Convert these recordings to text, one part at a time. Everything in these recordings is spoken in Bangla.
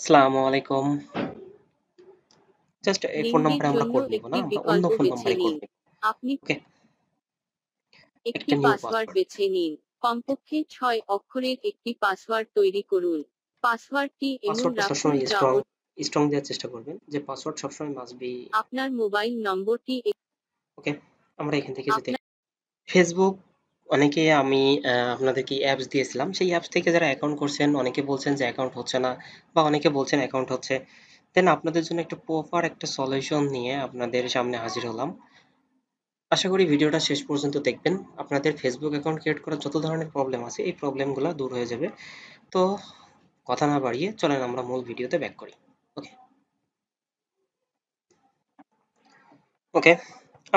আসসালামু আলাইকুম। জাস্ট এই ফোন লিঙ্গের নাম্বারে আমরা জন্য কোড নিব না, একটি আমরা অন্য বিকল্প ফোন বেছে নাম্বারে কোড নিন। নিব। আপনি ওকে? একটি একটা নিউ পাসওয়ার্ড পাসওয়ার্ড। বেছে নিন। কমপক্ষে ৬ অক্ষরের একটি পাসওয়ার্ড তৈরি করুন। পাসওয়ার্ডটি এমন পাসওয়ার্ডটা রাখুন সবসময় যা স্ট্রং দেওয়ার চেষ্টা করবেন। যে পাসওয়ার্ড সবসময় মাস্ট বি আপনার মোবাইল নম্বরটি ওকে? আমরা এখান থেকে যদি আপনার Facebook অনেকে আমি আপনাদেরকে অ্যাপস দিয়েছিলাম। সেই অ্যাপস থেকে যারা অ্যাকাউন্ট করছেন অনেকে বলছেন যে অ্যাকাউন্ট হচ্ছে না বা অনেকে বলছেন অ্যাকাউন্ট হচ্ছে। দেন আপনাদের জন্য একটা প্রপার একটা সলিউশন নিয়ে আপনাদের সামনে হাজির হলাম। আশা করি ভিডিওটা শেষ পর্যন্ত দেখবেন। আপনাদের ফেসবুক অ্যাকাউন্ট ক্রিয়েট করার যত ধরনের প্রবলেম আছে এই প্রবলেমগুলো দূর হয়ে যাবে। তো কথা না বাড়িয়ে চলেন আমরা মূল ভিডিওতে ব্যাক করি। ওকে ওকে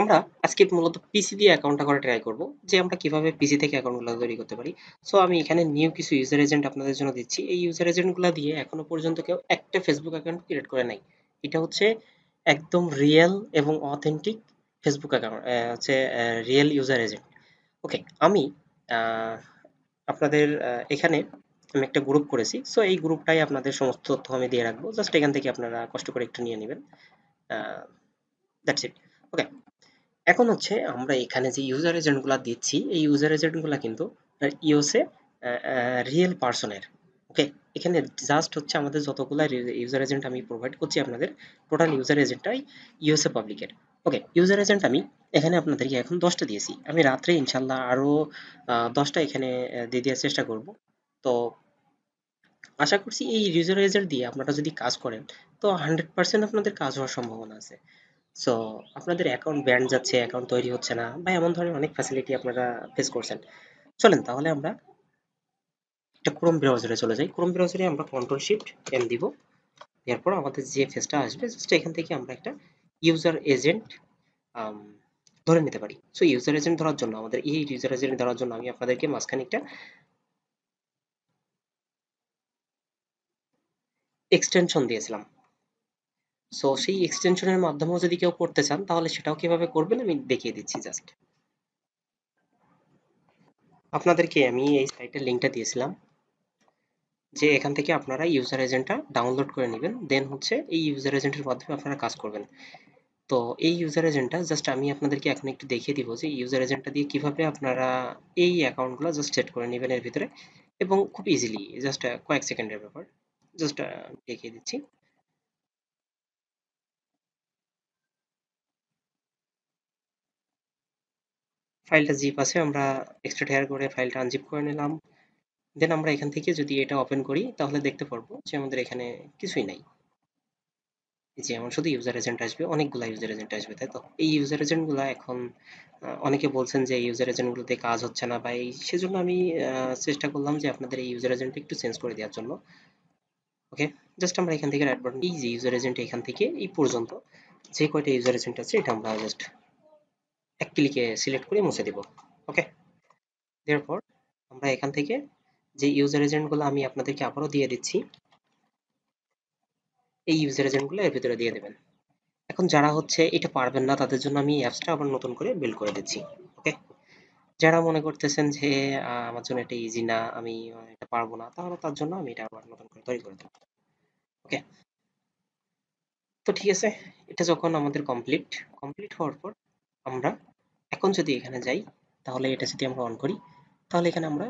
আমরা আজকে মূলত পিসি দিয়ে অ্যাকাউন্টটা করা ট্রাই করব যে আমরা কিভাবে পিসি থেকে অ্যাকাউন্টগুলো তৈরি করতে পারি। সো আমি এখানে নিউ কিছু ইউজার এজেন্ট আপনাদের জন্য দিচ্ছি। এই ইউজার এজেন্টগুলো দিয়ে এখনো পর্যন্ত কেউ একটা ফেসবুক অ্যাকাউন্ট ক্রিয়েট করে নাই। এটা হচ্ছে একদম রিয়েল এবং অথেন্টিক ফেসবুক অ্যাকাউন্ট, হচ্ছে রিয়েল ইউজার এজেন্ট। ওকে, আমি আহ, আপনাদের এখানে আমি একটা গ্রুপ করেছি। সো এই গ্রুপটাই আপনাদের সমস্ত তথ্য আমি দিয়ে রাখবো। জাস্ট এখান থেকে আপনারা কষ্ট করে একটু নিয়ে নেবেন। That's it. ওকে, এখন হচ্ছে আমরা এখানে যে ইউজার এজেন্টগুলো দিচ্ছি এই ইউজার এজেন্টগুলো কিন্তু ইউএসএ রিয়েল পার্সনের। ওকে, এখানে জাস্ট হচ্ছে আমাদের যতগুলো ইউজার এজেন্ট আমি প্রোভাইড করছি আপনাদের টোটাল ইউজার এজেন্টটাই ইউএসএ পাবলিকের। ওকে, ইউজার এজেন্ট আমি এখানে আপনাদেরকে এখন 10টা দিয়েছি। আমি রাত্রে ইনশাল্লাহ আরো 10টা এখানে দিয়ে দেওয়ার চেষ্টা করব। তো আশা করছি এই ইউজার এজেন্ট দিয়ে আপনারা যদি কাজ করেন তো 100% আপনাদের কাজ হওয়ার সম্ভাবনা আছে। সো আপনাদের অ্যাকাউন্ট ব্যান্ড যাচ্ছে, অ্যাকাউন্ট তৈরি হচ্ছে না বা এমন ধরনের অনেক ফ্যাসিলিটি আপনারা ফেস করছেন। চলেন তাহলে আমরা একটা ক্রোম ব্রাউজারে চলে যাই। ক্রোম ব্রাউজারে আমরা কন্ট্রোল শিফট এম দিব। এরপর আমাদের যে ফেসটা আসবে জাস্ট এখান থেকে আমরা একটা ইউজার এজেন্ট ধরে নিতে পারি। সো ইউজার এজেন্ট ধরার জন্য আমাদের এই ইউজার এজেন্ট ধরার জন্য আমি আপনাদেরকে মাঝখানে একটা এক্সটেনশন দিয়েছিলাম। সো সেই এক্সটেনশনের মাধ্যমেও যদি কেউ করতে চান তাহলে সেটাও কিভাবে করবেন আমি দেখিয়ে দিচ্ছি। জাস্ট আপনাদেরকে আমি এই সাইটের লিঙ্কটা দিয়েছিলাম যে এখান থেকে আপনারা ইউজার এজেন্টটা ডাউনলোড করে নেবেন। দেন হচ্ছে এই ইউজার এজেন্টের মাধ্যমে আপনারা কাজ করবেন। তো এই ইউজার এজেন্টটা জাস্ট আমি আপনাদেরকে এখন একটু দেখিয়ে দিব যে ইউজার এজেন্টটা দিয়ে কিভাবে আপনারা এই অ্যাকাউন্টগুলো জাস্ট সেট করে নেবেন এর ভিতরে এবং খুব ইজিলি জাস্ট কয়েক সেকেন্ডের ব্যাপার। জাস্ট দেখিয়ে দিচ্ছি। ফাইলটা জিপ আছে, আমরা এক্সট্রা হেয়ার করে ফাইলটা আনজিপ করে নিলাম। দেন আমরা এখান থেকে যদি এটা ওপেন করি তাহলে দেখতে পারবো যে আমাদের এখানে কিছুই নাই। যেমন শুধু ইউজার এজেন্ট আসবে, অনেকগুলা ইউজার এজেন্ট আসবে, তাই তো? এই ইউজার এজেন্ট গুলা এখন অনেকে বলছেন যে ইউজার এজেন্ট গুলোতে কাজ হচ্ছে না বা এই সেজন্য আমি চেষ্টা করলাম যে আপনাদের এই ইউজার এজেন্ট একটু চেঞ্জ করে দেওয়ার জন্য। ওকে, জাস্ট আমরা এখান থেকে রাইট বাটন, এই যে ইউজার এজেন্ট এখান থেকে এই পর্যন্ত যে কয়টা ইউজার এজেন্ট আছে এটা আমরা জাস্ট এক ক্লিকে সিলেক্ট করে মুছে দিব। ওকে, এরপর আমরা এখান থেকে যে ইউজার এজেন্ট গুলো আমি আপনাদেরকে আবারও দিয়ে দিচ্ছি এই ইউজার এজেন্ট গুলো এর ভিতরে দিয়ে দেবেন। এখন যারা হচ্ছে এটা পারবেন না তাদের জন্য আমি অ্যাপসটা আবার নতুন করে বিল্ড করে দিচ্ছি। ওকে, যারা মনে করতেছেন যে আমার জন্য এটা ইজি না, আমি এটা পারবো না, তাহলে তার জন্য আমি এটা আবার নতুন করে তৈরি করে দেবো। ওকে, তো ঠিক আছে, এটা যখন আমাদের কমপ্লিট কমপ্লিট হওয়ার পর আমরা এখন যদি এখানে যাই তাহলে এটা যদি আমরা অন করি তাহলে এখানে আমরা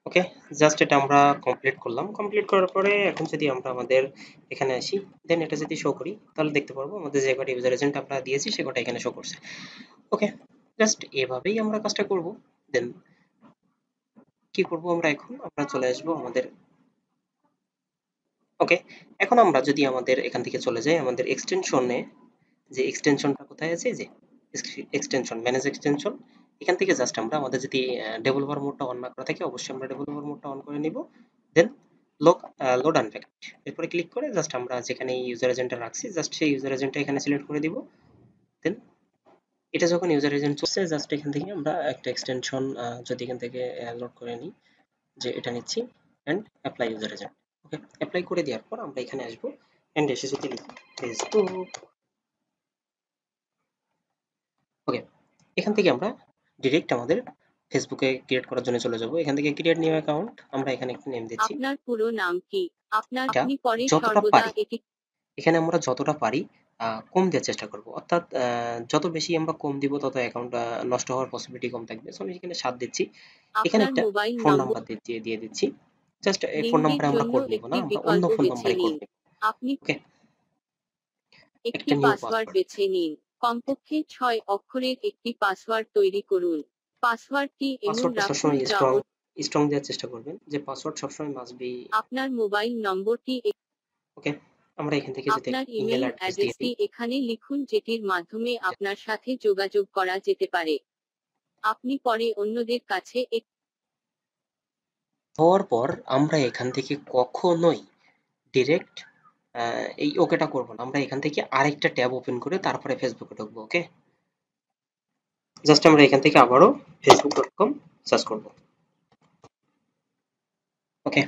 ওকে, জাস্ট এটা আমরা কমপ্লিট করলাম। কমপ্লিট করার পরে এখন যদি আমরা আমাদের এখানে আসি দেন এটা যদি শো করি তাহলে দেখতে পারবো আমাদের যে কটা ইউজার এজেন্ট আমরা দিয়েছি সে কটা এখানে শো করছে। ওকে, জাস্ট এভাবেই আমরা কাজটা করব। দেন কি করব আমরা, এখন আমরা চলে আসবো আমাদের ওকে, এখন আমরা যদি আমাদের এখান থেকে চলে যাই আমাদের এক্সটেনশনে, যে এক্সটেনশনটা কোথায় আছে, যে এক্সটেনশন ম্যানেজ এক্সটেনশন, এখান থেকে জাস্ট আমরা আমাদের যদি ডেভেলপার মোডটা অন না করা থাকে অবশ্যই আমরা ডেভেলপার মোডটা অন করে নিব। দেন লোড আনপ্যাকেট, এরপরে ক্লিক করে জাস্ট আমরা যেখানে ইউজার এজেন্টটা রাখছি জাস্ট সেই ইউজার এজেন্টটা এখানে সিলেক্ট করে দিব। দেন এটা যখন ইউজার এজেন্ট চলছে জাস্ট এখান থেকে আমরা একটা এক্সটেনশন যদি এখান থেকে লোড করে নিই, যে এটা নিচ্ছি and apply user agent. Okay, apply করে দেওয়ার পর আমরা এখানে আসবো এন্ড এসে যদি লিখি ফেসবুক। ওকে, এখান থেকে আমরা ডিরেক্ট আমাদের ফেসবুকে ক্রিয়েট করার জন্য চলে যাব। এখান থেকে ক্রিয়েট নিউ অ্যাকাউন্ট, আমরা এখানে একটা নেম দিচ্ছি। আপনার পুরো নাম কি? এটা আপনি পরে যতটা সর্বদা পারি, এটি এখানে আমরা যতটা পারি কম দেওয়ার চেষ্টা করব। অর্থাৎ যত বেশি আমরা কম দিব তত অ্যাকাউন্ট নষ্ট হওয়ার পসিবিলিটি কম থাকবে। সো আমি এখানে ৭ দিচ্ছি। এখানে আপনার একটা মোবাইল ফোন নম্বর নাম্বার দিয়ে দিচ্ছি। জাস্ট এই ফোন লিঙ্কের নাম্বারে আমরা জন্য কোড নিব না, একটি আমরা অন্য বিকল্প ফোন বেছে নাম্বারে কোড নিন। নিব। আপনি ওকে, একটি একটা নিউ পাসওয়ার্ড পাসওয়ার্ড। বেছে নিন। কমপক্ষে ৬ অক্ষরের একটি পাসওয়ার্ড তৈরি করুন। পাসওয়ার্ডটি এমন পাসওয়ার্ডটা রাখুন সবসময় যা স্ট্রং দেওয়ার চেষ্টা করবেন, যে পাসওয়ার্ড সবসময় মাস্ট বি। আপনার মোবাইল নম্বরটি ওকে, আমরা এখান থেকে যদি আপনার একটা ইমেল ইমেইল অ্যাড্রেস দিয়ে অ্যাড্রেসটি দিই। এখানে লিখুন যেটির মাধ্যমে আপনার সাথে যোগাযোগ করা যেতে পারে। আপনি পরে অন্যদের কাছে হওয়ার পর আমরা এখান থেকে কখনোই ডিরেক্ট এই ওকেটা করব না। আমরা এখান থেকে আরেকটা ট্যাব ওপেন করে তারপরে ফেসবুকে ঢুকবো। ওকে, জাস্ট আমরা এখান থেকে আবারও facebook.com সার্চ করব। ওকে,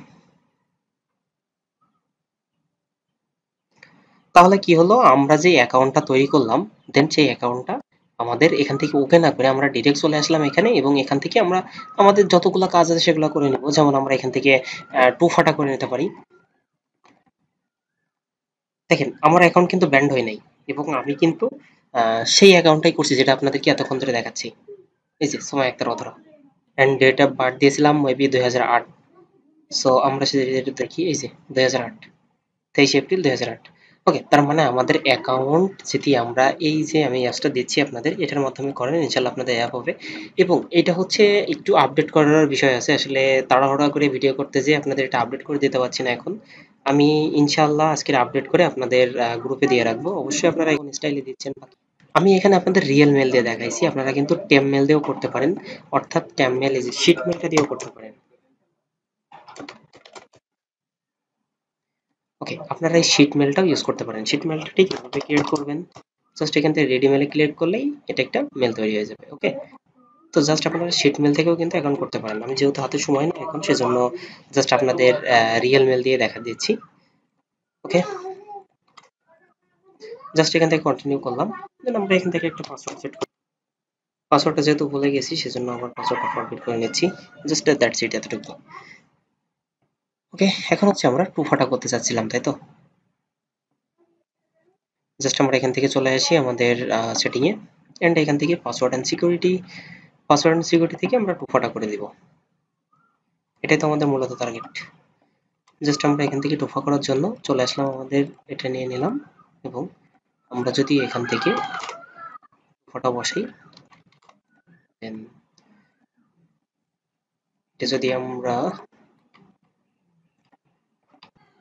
তাহলে কি হলো, আমরা যে অ্যাকাউন্টটা তৈরি করলাম, দেন সেই অ্যাকাউন্টটা আমাদের এখান থেকে ওকে না করে আমরা ডিরেক্ট চলে আসলাম এখানে, এবং এখান থেকে আমরা আমাদের যতগুলো কাজ আছে সেগুলো করে নেব। যেমন আমরা এখান থেকে টু ফাটা করে নিতে পারি। দেখেন আমার অ্যাকাউন্ট কিন্তু ব্যান্ড হয় নাই, এবং আমি কিন্তু সেই অ্যাকাউন্টটাই করছি যেটা আপনাদেরকে এতক্ষণ ধরে দেখাচ্ছি। এই যে সময় একটা অধরা, অ্যান্ড ডেট অফ বার্থ দিয়েছিলাম মেবি 2008। সো আমরা সেটা দেখি, এই যে 2008, 23 এপ্রিল 2008। ওকে, তার মানে আমাদের অ্যাকাউন্ট যদি আমরা এই যে আমি অ্যাপসটা দিচ্ছি আপনাদের, এটার মাধ্যমে করেন, ইনশাল্লাহ আপনাদের অ্যাপ হবে। এবং এটা হচ্ছে একটু আপডেট করার বিষয় আছে, আসলে তাড়াহুড়া করে ভিডিও করতে যেয়ে আপনাদের এটা আপডেট করে দিতে পারছি না এখন। আমি ইনশাল্লাহ আজকের আপডেট করে আপনাদের গ্রুপে দিয়ে রাখবো। অবশ্যই আপনারা এখন স্টাইলে দিচ্ছেন। আমি এখানে আপনাদের রিয়েল মেল দিয়ে দেখাইছি, আপনারা কিন্তু টেম মেল দিয়েও করতে পারেন। অর্থাৎ টেম মেল, এই যে শিট মেলটা দিয়েও করতে পারেন। ওকে, আপনারা এই শিট মেলটাও ইউজ করতে পারেন। শিট মেলটা ঠিক এভাবে ক্রিয়েট করবেন, জাস্ট এখান থেকে রেডি মেলে ক্লিক করলেই এটা একটা মেল তৈরি হয়ে যাবে। ওকে, তো জাস্ট আপনারা শিট মেল থেকেও কিন্তু অ্যাকাউন্ট করতে পারেন। আমি যেহেতু হাতে সময় নেই এখন, সেজন্য জাস্ট আপনাদের রিয়েল মেল দিয়ে দেখা দিচ্ছি। ওকে, জাস্ট এখান থেকে কন্টিনিউ করলাম, দেন আমরা এখান থেকে একটা পাসওয়ার্ড সেট করব। পাসওয়ার্ডটা যেহেতু ভুলে গেছি সেজন্য আবার পাসওয়ার্ডটা ফরগেট করে নিচ্ছি। জাস্ট দ্যাটস ইট, এতটুকু। ওকে, এখন হচ্ছে আমরা টু ফাটা করতে চাচ্ছিলাম, তাই তো? জাস্ট আমরা এখান থেকে চলে আসি আমাদের সেটিং এ, এন্ড এখান থেকে পাসওয়ার্ড এন্ড সিকিউরিটি থেকে আমরা টু ফাটা করে দিব। এটাই তো আমাদের মূলত টার্গেট। জাস্ট আমরা এখান থেকে টোফা করার জন্য চলে আসলাম, আমাদের এটা নিয়ে নিলাম, এবং আমরা যদি এখান থেকে ফটো বসাই, দেন এটা যদি আমরা,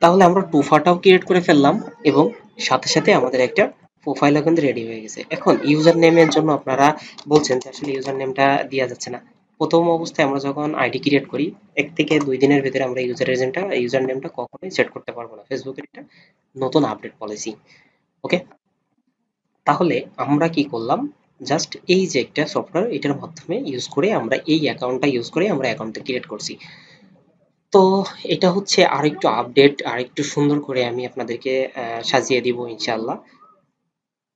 তাহলে আমরা টুফাটাও ক্রিয়েট করে ফেললাম, এবং সাথে সাথে আমাদের একটা প্রোফাইলও কিন্তু রেডি হয়ে গেছে। এখন ইউজার নেমের জন্য আপনারা বলছেন যে আসলে ইউজার নেমটা দেওয়া যাচ্ছে না। প্রথম অবস্থায় আমরা যখন আইডি ক্রিয়েট করি, 1 থেকে 2 দিনের ভিতরে আমরা ইউজার নেমটা কখনোই সেট করতে পারবো না। ফেসবুকের একটা নতুন আপডেট পলিসি। ওকে, তাহলে আমরা কি করলাম, জাস্ট এই যে একটা সফটওয়্যার, এটার মাধ্যমে ইউজ করে আমরা এই অ্যাকাউন্টটা ইউজ করে আমরা অ্যাকাউন্টটা ক্রিয়েট করছি। তো এটা হচ্ছে আরেকটু আপডেট, আরেকটু সুন্দর করে আমি আপনাদেরকে সাজিয়ে দিব ইনশাআল্লাহ।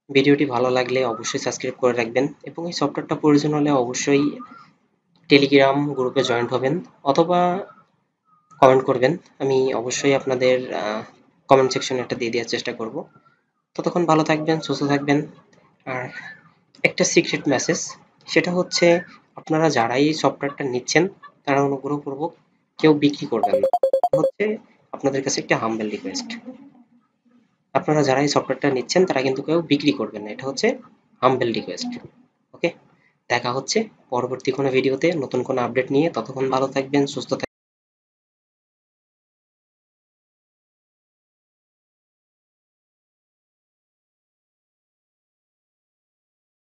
ভিডিওটি ভালো লাগলে অবশ্যই সাবস্ক্রাইব করে রাখবেন, এবং এই সফটওয়্যারটা প্রয়োজন হলে অবশ্যই টেলিগ্রাম গ্রুপে জয়েন্ট হবেন, অথবা কমেন্ট করবেন। আমি অবশ্যই আপনাদের কমেন্ট সেকশনে একটা দিয়ে দেওয়ার চেষ্টা করব। ততক্ষণ ভালো থাকবেন, সুস্থ থাকবেন। আর একটা সিক্রেট মেসেজ, সেটা হচ্ছে আপনারা যারা এই সফটওয়্যারটা নিচ্ছেন তারা অনুগ্রহপূর্বক কেউ বিক্রি করবেন না। এটা হচ্ছে আপনাদের কাছে একটা হাম্বল রিকোয়েস্ট। আপনারা যারা এই সফটওয়্যারটা নিচ্ছেন তারা কিন্তু কেউ বিক্রি করবেন না, এটা হচ্ছে হাম্বল রিকোয়েস্ট। ওকে, দেখা হচ্ছে পরবর্তী কোনো ভিডিওতে নতুন কোনো আপডেট নিয়ে। ততক্ষণ ভালো থাকবেন, সুস্থ থাকবেন।